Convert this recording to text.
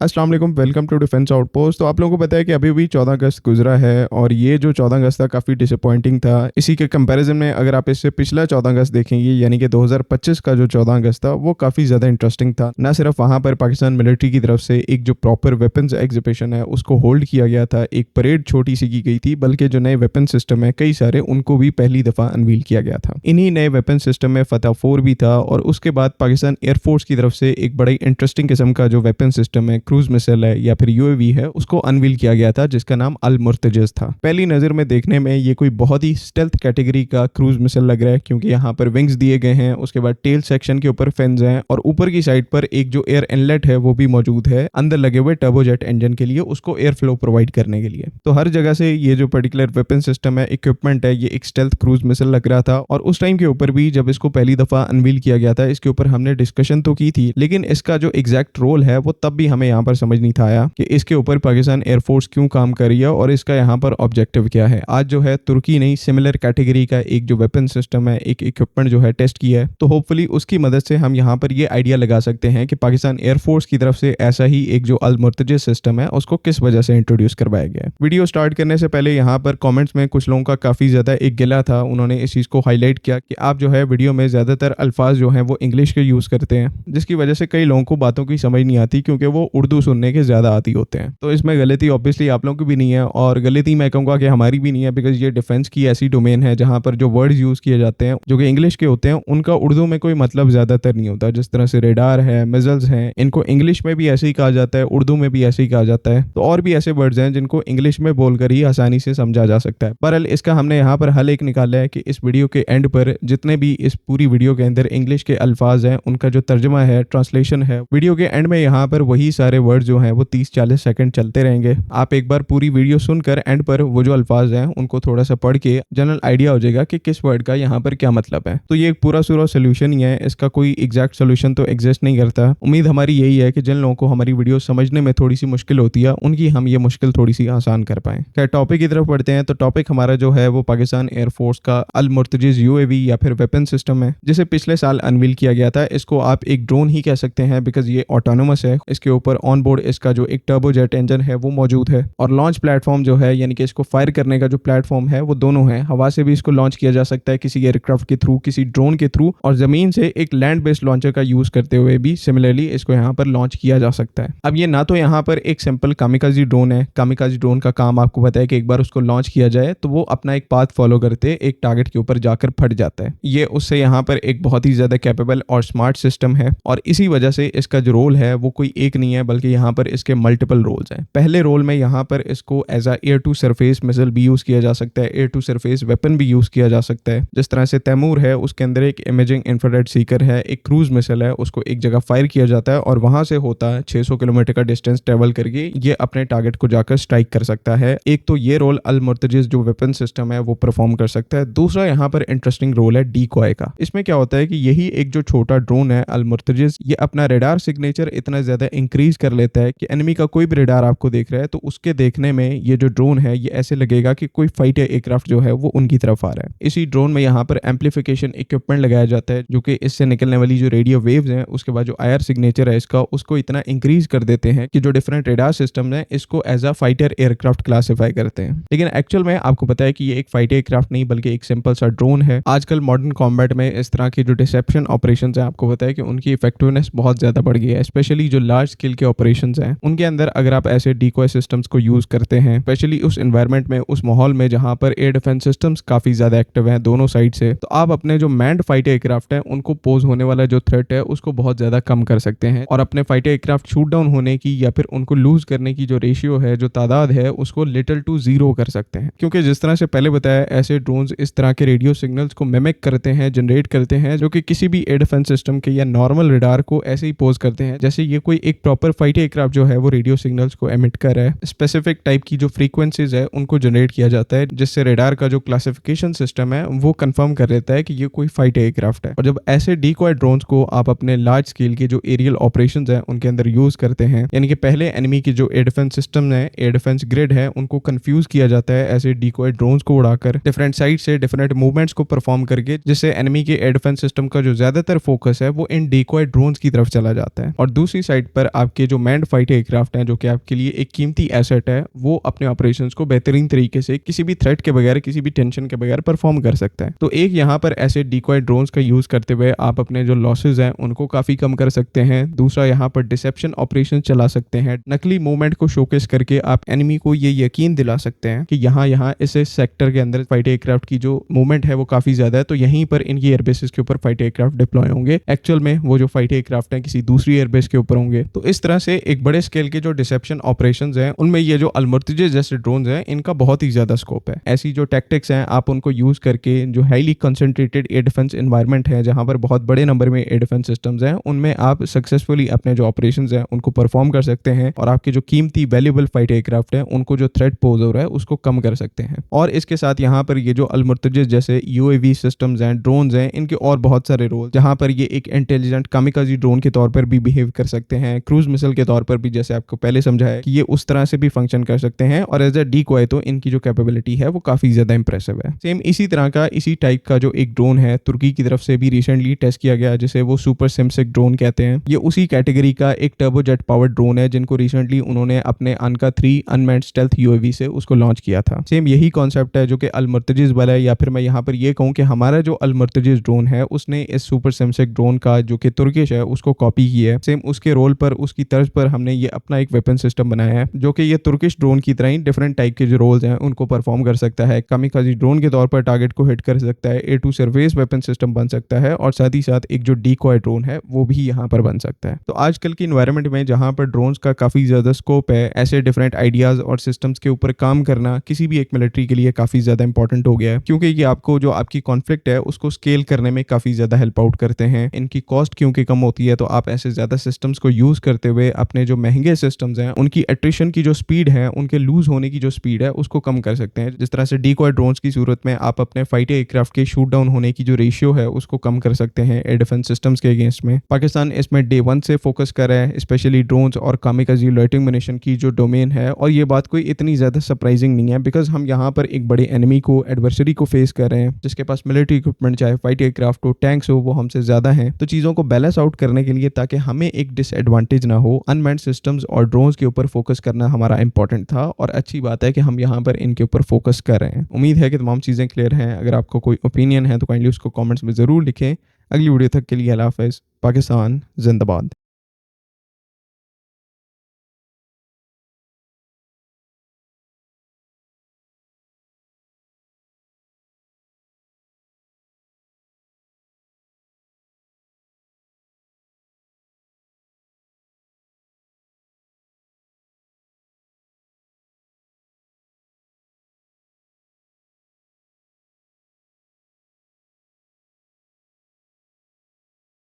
अस्सलाम वालेकुम, welcome to defence outpost. तो आप लोगों को पता है कि अभी भी 14 अगस्त गुजरा है और ये जो 14 अगस्त था काफ़ी डिसअपॉइंटिंग था। इसी के कंपैरिजन में अगर आप इससे पिछला 14 अगस्त देखेंगे यानी कि 2025 का जो 14 अगस्त था वो काफ़ी ज़्यादा इंटरेस्टिंग था। ना सिर्फ वहाँ पर पाकिस्तान मिलिट्री की तरफ से एक जो प्रॉपर वेपन्स एग्जीबिशन है उसको होल्ड किया गया था, एक परेड छोटी सी की गई थी, बल्कि जो नए वेपन सिस्टम है कई सारे उनको भी पहली दफ़ा अनवील किया गया था। इन्हीं नए वेपन सिस्टम में फतह 4 भी था और उसके बाद पाकिस्तान एयरफोर्स की तरफ से एक बड़ी इंटरेस्टिंग किस्म का जो वेपन सिस्टम है, क्रूज मिसाइल है या फिर यूएवी है, उसको अनवील किया गया था जिसका नाम अल मुर्तजिज़ था। पहली नजर में देखने में ये कोई बहुत ही स्टेल्थ कैटेगरी का क्रूज मिसाइल लग रहा है क्योंकि यहाँ पर विंग्स दिए गए हैं, उसके बाद टेल सेक्शन के ऊपर फिन्स हैं और ऊपर की साइड पर एक जो एयर इनलेट है वो भी मौजूद है अंदर लगे हुए टर्बोजेट इंजन के लिए, उसको एयर फ्लो प्रोवाइड करने के लिए। तो हर जगह से ये जो पर्टिकुलर वेपन सिस्टम है, इक्विपमेंट है, ये एक स्टेल्थ क्रूज मिसाइल लग रहा था। और उस टाइम के ऊपर भी जब इसको पहली दफा अनवील किया गया था इसके ऊपर हमने डिस्कशन तो की थी, लेकिन इसका जो एग्जैक्ट रोल है वो तब भी हमें यहाँ पर समझ नहीं था आया कि इसके ऊपर पाकिस्तान एयरफोर्स क्यों काम कर रही है और इसका यहाँ पर ऑब्जेक्टिव क्या है। आज जो है तुर्की ने सिमिलर कैटेगरी का एक जो वेपन सिस्टम है, एक इक्विपमेंट जो है टेस्ट किया है, तो होपफुली उसकी मदद से हम यहाँ पर ये आइडिया लगा सकते हैं कि पाकिस्तान एयरफोर्स की तरफ से ऐसा ही एक जो अल मुर्तजिज़ सिस्टम है उसको किस वजह से इंट्रोड्यूस करवाया गया है। वीडियो स्टार्ट करने से पहले यहाँ पर कमेंट्स में कुछ लोगों का काफी ज्यादा एक गिला था, उन्होंने इस चीज को हाईलाइट किया कि आप जो है वीडियो में ज्यादातर अल्फाज जो हैं वो इंग्लिश के यूज करते हैं, जिसकी वजह से कई लोगों को बातों की समझ नहीं आती क्योंकि वो उर्दू सुनने के ज्यादा आदी होते हैं। तो इसमें गलती ऑब्वियसली आप लोगों की भी नहीं है और गलती मैं कहूँगा कि हमारी भी नहीं है, बिकॉज ये डिफेंस की ऐसी डोमेन है जहाँ पर जो वर्ड्स यूज किए जाते हैं जो कि इंग्लिश के होते हैं उनका उर्दू में कोई मतलब ज्यादातर नहीं होता। जिस तरह से रेडार है, मिसाइल्स हैं, इनको इंग्लिश में भी ऐसे ही कहा जाता है, उर्दू में भी ऐसे ही कहा जाता है। तो और भी ऐसे वर्ड्स हैं जिनको इंग्लिश में बोलकर ही आसानी से समझा जा सकता है। बहरहाल इसका हमने यहाँ पर हल एक निकाला है कि इस वीडियो के एंड पर जितने भी इस पूरी वीडियो के अंदर इंग्लिश के अल्फाज हैं उनका जो तर्जमा है, ट्रांसलेशन है, वीडियो के एंड में यहाँ पर वही सारे वर्ड जो हैं वो 30-40 सेकंड चलते रहेंगे। आप एक बार पूरी वीडियो सुनकर एंड पर वो जो अल्फाज हैं उनको थोड़ा सा पढ़ के जनरल आइडिया हो जाएगा कि किस वर्ड का यहाँ पर क्या मतलब है। तो ये एक पूरा सूरा सोल्यूशन ही है, इसका कोई एग्जैक्ट सोल्यूशन तो एग्जिस्ट नहीं करता। उम्मीद हमारी यही है कि जिन लोगों को हमारी वीडियो समझने में थोड़ी सी मुश्किल होती है उनकी हम ये मुश्किल थोड़ी सी आसान कर पाएं। खैर टॉपिक की तरफ बढ़ते हैं। तो टॉपिक हमारा जो है वो पाकिस्तान एयरफोर्स का अल मुर्तजिज़ यूएवी या फिर वेपन सिस्टम है, जिसे पिछले साल अनवील किया गया था। इसको आप एक ड्रोन ही कह सकते हैं बिकॉज ये ऑटोनोमस है। इसके ऊपर ऑन बोर्ड इसका जो एक टर्बोजेट इंजन है वो मौजूद है और लॉन्च प्लेटफॉर्म जो है यानी कि इसको फायर करने का जो प्लेटफॉर्म है वो दोनों है। हवा से भी इसको लॉन्च किया जा सकता है किसी एयरक्राफ्ट के थ्रू, किसी ड्रोन के थ्रू, और जमीन से एक लैंड बेस्ड लॉन्चर का यूज करते हुए भी सिमिलरली इसको यहाँ पर लॉन्च किया जा सकता है। अब ये ना तो यहाँ पर एक सिंपल कामिकाजी ड्रोन है, कामिकाजी ड्रोन का काम आपको पता है कि एक बार उसको लॉन्च किया जाए तो वो अपना एक पाथ फॉलो करते एक टारगेट के ऊपर जाकर फट जाता है। ये उससे यहाँ पर एक बहुत ही ज्यादा कैपेबल और स्मार्ट सिस्टम है और इसी वजह से इसका जो रोल है वो कोई एक नहीं है बल्कि यहाँ पर इसके मल्टीपल रोल्स हैं। पहले रोल में यहाँ पर इसको as a air to surface missile भी यूज किया जा सकता है, एयर टू सरफेस वेपन भी यूज किया जा सकता है। जिस तरह से तैमूर है उसके अंदर एक इमेजिंग इंफ्रारेड सीकर है, एक क्रूज मिसाइल है, उसको एक जगह फायर किया जाता है और वहां से होता है 600 किलोमीटर का डिस्टेंस ट्रेवल करके ये अपने टारगेट को जाकर स्ट्राइक कर सकता है। एक तो ये रोल अल मुर्तजिज़ जो वेपन सिस्टम है वो परफॉर्म कर सकता है। दूसरा यहाँ पर इंटरेस्टिंग रोल है डीकॉय का। इसमें क्या होता है कि यही एक जो छोटा ड्रोन है अल मुर्तजिज़, ये अपना रेडार सिग्नेचर इतना ज्यादा इंक्रीज कर लेता है कि एनिमी का कोई भी रेडार आपको देख रहा है तो उसके देखने में ये जो ड्रोन है ये ऐसे लगेगा कि कोई फाइटर एयरक्राफ्ट जो है वो उनकी तरफ आ रहा है। इसी ड्रोन में यहाँ पर एम्पलीफिकेशन इक्विपमेंट लगाया जाता है जो कि इससे निकलने वाली जो रेडियो वेव्स हैं उसके बाद जो आईआर सिग्नेचर है इसका उसको इतना इंक्रीज कर देते हैं कि जो डिफरेंट रेडार सिस्टम है इसको as a fighter aircraft classify करते हैं। लेकिन एक्चुअल में आपको पता है कि ये एक फाइटर एयरक्राफ्ट नहीं बल्कि एक सिंपल सा ड्रोन है। आजकल मॉडर्न कॉम्बैट में इस तरह की जो डिसेप्शन ऑपरेशंस हैं आपको पता है कि उनकी इफेक्टिवनेस बहुत ज्यादा बढ़ गई है, स्पेशली जो लार्ज स्केल के ऑपरेशंस हैं उनके अंदर अगर आप ऐसे डीकॉय सिस्टम्स को यूज करते हैं, स्पेशली उस एनवायरनमेंट में, उस माहौल में जहां पर एयर डिफेंस सिस्टम्स काफी ज्यादा एक्टिव हैं दोनों साइड से, तो आप अपने जो मैंड फाइटर एयरक्राफ्ट है उनको पोज होने वाला जो थ्रेट है उसको बहुत ज्यादा कम कर सकते हैं और अपने फाइटर एयरक्राफ्ट शूट डाउन होने की या फिर उनको लूज करने की जो रेशियो है, जो तादाद है, उसको लिटिल टू जीरो कर सकते हैं। क्योंकि जिस तरह से पहले बताया ऐसे ड्रोन्स इस तरह के रेडियो सिग्नल्स को मिमिक करते हैं, जनरेट करते हैं, जो कि किसी भी एयर डिफेंस सिस्टम के या नॉर्मल रेडार को ऐसे ही पोज करते हैं जैसे ये कोई एक प्रॉपर फाइटर एयरक्राफ्ट जो है वो रेडियो सिग्नल्स को एमिट कर रहा है। स्पेसिफिक टाइप की जो फ्रीक्वेंसीज है उनको जनरेट किया जाता है जिससे रेडार का जो क्लासिफिकेशन सिस्टम है वो कंफर्म कर लेता है कि ये कोई फाइटर एयरक्राफ्ट है। और जब ऐसे डीकॉय ड्रोन्स को आप अपने लार्ज स्केल के जो एरियल ऑपरेशंस हैं उनके अंदर यूज करते हैं, यानी कि पहले एनिमी की जो एयर डिफेंस सिस्टम है, एयर डिफेंस ग्रिड है, उनको कंफ्यूज किया जाता है ऐसे डीकॉय ड्रोन्स को उड़ाकर डिफरेंट साइड से डिफरेंट मूवमेंट्स को परफॉर्म करके, जिससे एनिमी के एयर डिफेंस सिस्टम का जो ज्यादातर फोकस है वो इन डीकॉय ड्रोन्स की तरफ चला जाता है। और दूसरी साइड पर आपके जो मैन्ड फाइट एयरक्राफ्ट हैं, जो कि आपके लिए एक कीमती एसेट है, वो अपने ऑपरेशंस को बेहतरीन तरीके से किसी भी थ्रेट के बगैर, किसी भी टेंशन के बगैर परफॉर्म कर सकता है। तो एक यहाँ पर ऐसे डिकॉय ड्रोन्स का यूज करते हुए आप अपने जो लॉसेज हैं उनको काफी कम कर सकते हैं। दूसरा, यहाँ पर डिसेप्शन ऑपरेशन चला सकते हैं। नकली मूवमेंट को शोकेस करके आप एनिमी को ये यकीन दिला सकते हैं कि यहाँ यहाँ इस सेक्टर के अंदर फाइट एयरक्राफ्ट की जो मूवमेंट है वो काफी ज्यादा है, तो यहीं पर इनकी एयरबेसिस के ऊपर फाइट एयरक्राफ्ट डिप्लॉय होंगे। एक्चुअल में वो जो फाइट एयरक्राफ्ट है किसी दूसरी एयरबेस के ऊपर होंगे। तो इस तरह से एक बड़े स्केल के जो डिसेप्शन ऑपरेशंस हैं उनमें ये जो अल-मुर्तज़ा जैसे ड्रोन्स हैं इनका बहुत ही ज्यादा स्कोप है। ऐसी जो टैक्टिक्स हैं आप उनको यूज करके जो highly concentrated air defence environment है, जहां पर बहुत बड़े नंबर में एयर डिफेंस सिस्टम्स हैं, उनमें आप सक्सेसफुली अपने जो ऑपरेशंस हैं उनको परफॉर्म कर सकते हैं और आपके जो कीमती वैल्यूएबल फाइट एयरक्राफ्ट है उनको जो थ्रेट पोज हो रहा है उसको कम कर सकते हैं। और इसके साथ यहाँ पर ये जो अल-मुर्तज़ा जैसे यूएवी सिस्टम्स हैं, ड्रोन्स हैं, इनके और बहुत सारे रोल, जहां पर ये एक इंटेलिजेंट कामिकाज़ी ड्रोन के तौर पर भी बिहेव कर सकते हैं, क्रूज मिसाइल के तौर पर भी, जैसे आपको पहले समझाया कि ये उस तरह से भी फंक्शन कर सकते हैं, और एज अ डीकॉय तो इनकी जो कैपेबिलिटी है वो काफी ज्यादा इंप्रेसिव है। सेम इसी तरह का, इसी टाइप का जो एक ड्रोन है तुर्की की तरफ से भी रिसेंटली टेस्ट किया गया, जिसे वो सुपर सिमसिक ड्रोन कहते हैं। ये उसी कैटेगरी का एक टर्बोजेट पावर्ड ड्रोन है जिनको रिसेंटली उन्होंने अपने अनका 3 अनमैन्ड स्टेल्थ यूएवी से उसको लॉन्च किया था। सेम यही कॉन्सेप्ट है जो कि अल-मुर्तज़ा वाला है, या फिर मैं यहाँ पर ये कहूँ कि हमारा जो अल-मुर्तज़ा ड्रोन है उसने इस सुपर सिमसिक ड्रोन का जो कि तुर्किश है उसको कॉपी किया है। सेम उसके रोल पर, उसकी तर्ज पर हमने ये अपना एक वेपन सिस्टम बनाया है जो कि ये तुर्किश ड्रोन की तरह ही डिफरेंट टाइप के जो रोल्स हैं उनको परफॉर्म कर सकता है। कामिकाज़ी ड्रोन के तौर पर टारगेट को हिट कर सकता है, A2 सरफेस वेपन सिस्टम बन सकता है, और साथ ही साथ एक जो डीकॉय ड्रोन है वो भी यहाँ पर बन सकता है। तो आजकल की इन्वायरमेंट में जहाँ पर ड्रोन्स का काफी ज्यादा स्कोप है, ऐसे डिफरेंट आइडियाज और सिस्टम्स के ऊपर काम करना किसी भी एक मिलिट्री के लिए काफी ज्यादा इंपॉर्टेंट हो गया है, क्योंकि ये आपको जो आपकी कॉन्फ्लिक्ट है उसको स्केल करने में काफी ज्यादा हेल्प आउट करते हैं। इनकी कॉस्ट क्योंकि कम होती है, तो आप ऐसे ज्यादा सिस्टम्स को यूज करते हुए अपने जो महंगे सिस्टम्स हैं उनकी एट्रिशन की जो स्पीड है, उनके लूज होने की जो स्पीड है उसको कम कर सकते हैं। जिस तरह से डीकॉय ड्रोन्स की सूरत में आप अपने फाइट एयरक्राफ्ट के शूट डाउन होने की जो रेशियो है उसको कम कर सकते हैं एयर डिफेंस सिस्टम्स के अगेंस्ट में। पाकिस्तान इसमें डे 1 से फोकस कर रहा है, स्पेशली ड्रोन्स और कामिकाज़ी लोइटरिंग म्यूनिशन की जो डोमेन है, और ये बात कोई इतनी ज्यादा सरप्राइजिंग नहीं है, बिकॉज हम यहाँ पर एक बड़े एनिमी को, एडवर्सरी को फेस कर रहे हैं जिसके पास मिलिट्री इक्विपमेंट, चाहे फाइट एयरक्राफ्ट हो, टैंक्स हो, वो हमसे ज्यादा हैं। तो चीजों को बैलेंस आउट करने के लिए, ताकि हमें एक डिसएडवांटेज ना हो, अनमैन्ड सिस्टम्स और ड्रोन्स के ऊपर फोकस करना हमारा इंपॉर्टेंट था, और अच्छी बात है कि हम यहाँ पर इनके ऊपर फोकस कर रहे हैं। उम्मीद है कि तमाम चीजें क्लियर हैं। अगर आपको कोई ओपिनियन है तो काइंडली उसको कमेंट्स में जरूर लिखें। अगली वीडियो तक के लिए अल्लाह हाफ़िज़। पाकिस्तान जिंदाबाद।